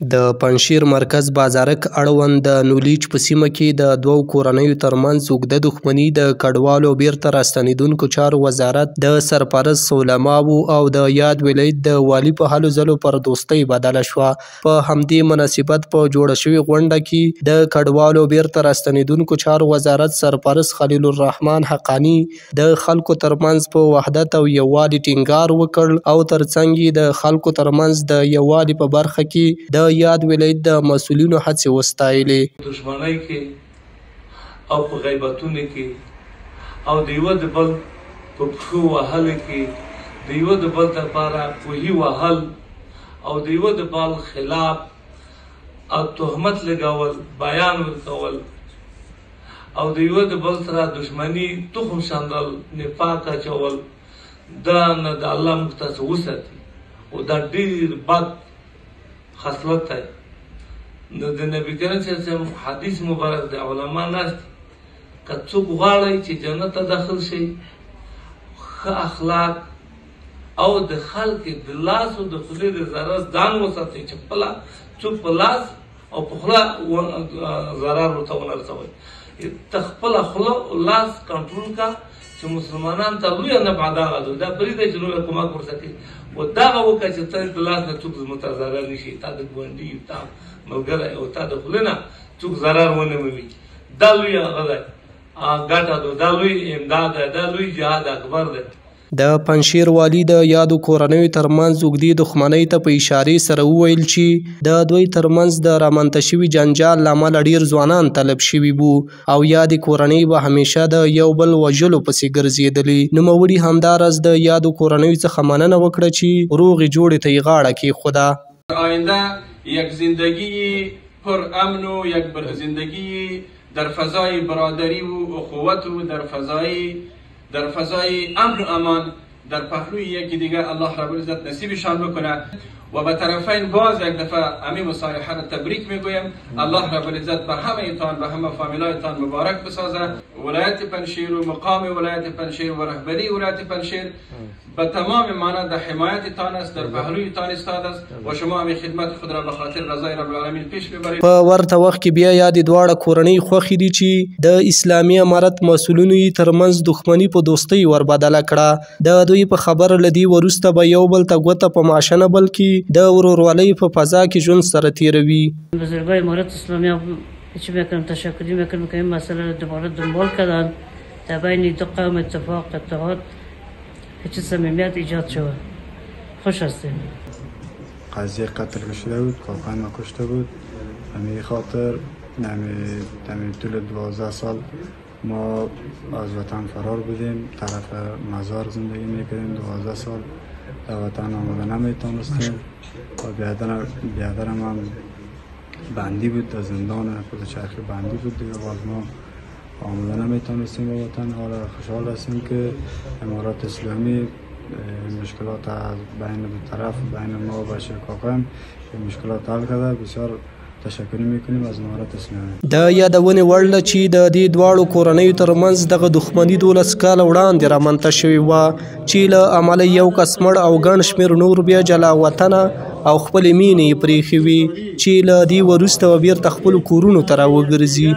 د پنجشیر مرکز بازارک اړوند د نولیچ په سیمه کې د دوو کورنیو ترمنځ اوږده دښمني د کډوالو بیرته راستنېدونکو چارو وزارت د سرپرست علماو او د یاد ولایت د والي په هلو ځلو پر دوستۍ بدله شوه. په همدې مناسبت په جوړه شوې غونډه کې د کډوالو بیرته راستنېدونکو چارو وزارت سرپرست خلیل الرحمن حقانی د خلکو ترمنځ په وحدت او یووالي ټینګار وکړ او ترڅنګ یې د خلکو ترمنځ د یووالي په برخه کې د یاد ولایت د مسؤلینو هڅې وستایلې. دښمنۍ کې او په غیبتونو کې او د یوه د بل په پښو وهلو کې د یوه د بل دپاره کوهي وهل او د یوه د بل خلاف او تهمت لګول، بیان ورکول او د یوه د بل سره دښمني تخم شاندل، نفاق اچول، دا نه د الله موږ تاسو وساتي او دا ډېر بد خصلت دی. د نبي کریم صلی الله علیه وسلم حدیث مبارک د علما ناست که څوک غواړئ چې جنت ته داخل شي، ښه اخلاق او د خلکو د لاس او د خولې د ضرر ځان وساتئ چې خپله څوک په لاس او په خوله ضرر ورته ونه رسوئ. ته خپله خوله او لاس کنټرول کا چې مسلمانان ته لویه نفع دغه ده، دا پرېږدئ چې لویه کومک ورسره کوي و دغه وکړه چې ته د لاس نه څوک ورته ضرر نه شي، تا د ګاونډي تا ملګری او تا د خولې نه څوک ضرر ونه مومي. دا لوی هغه دی ګټه ده، دا لوی امداد دی، دا لوی جهاد اکبر دی. د پنجشیر والي د یادو کورنیو ترمنځ اوږدې دښمنۍ ته په اشارې سره وویل چې د دوی ترمنځ د رامنځته شوي جنجال له امله ډېر ځوانان طلب شوي وو او یادې کورنۍ به همیشه د یو بل وژلو پسې ګرځېدلې. نوموړي همداراز د یادو کورنیو څخه مننه وکړه چې روغې جوړې ته یې غاړه کېښوده. آینده یک زندگی پر امن و یک زندگی در فضای برادری و اخوت و در فضای امن و امان در پهلوی یکی دیگر الله رب العزت نصیبشان بکنه و به طرفین باز یک دفعه همین مصالحه را تبریک میگویم. الله رب العزت به همه ایتان به همه فامیلایتان مبارک بسازه. ولایت پنجشیر و مقام ولایت پنجشیر و رهبری ولایت پنجشیر به تمام معنا در حمایتتان است، در پهلویتان ایستاده است و شما همین خدمت خود را به خاطر رضای رب العالمین پیش ببرید. په ورته وخت کې بیا یادې دواړه کورنۍ خوښې دي چې د اسلامي امارت مسؤلینو یې ترمنځ دښمني په دوستۍ وربدله کړه. د دوی په خبره له دې وروسته به یو بل ته ګوته په ماشه نه بلکې د ورورولۍ په فضا کې ژوند سره تیروي. بزرگای امارت اسلامی چی میکنم تشکری میکنم که این مسئله دوباره دنبال کردن در بین دو قوم اتفاق اتحاد هیچ صمیمیت ایجاد شود. خوش هستیم. قضیه قتل شده بود، کاکای ما کشته بود. همین خاطر همین طول 12 سال ما از وطن فرار بودیم، طرف مزار زندگی میکردیم. 12 سال در وطن آمده نمیتونستیم و بیادرم هم بندی بود، در زندان پدرچرخی بندی بود دیگه. باز ما آمده نمیتونستیم به وطن. حالا خوشحال هستیم که امارات اسلامی مشکلات از بین طرف بین ما و شرکاکان مشکلات حل کرده. بسیار تشکر میکنیم از امارات اسلامی. د یادونې وړ ده چې د دې دواړو کورنیو ترمنځ دغه دښمني 12 کاله وړاندې رامنځته شوې وه چې له امله یو کس مړ او ګڼ شمېر نور بیا جلا وطنه او خپلې مینې یې پرېښې وې چې له دې وروسته به بیرته خپلو کورونو ته راوګرځي.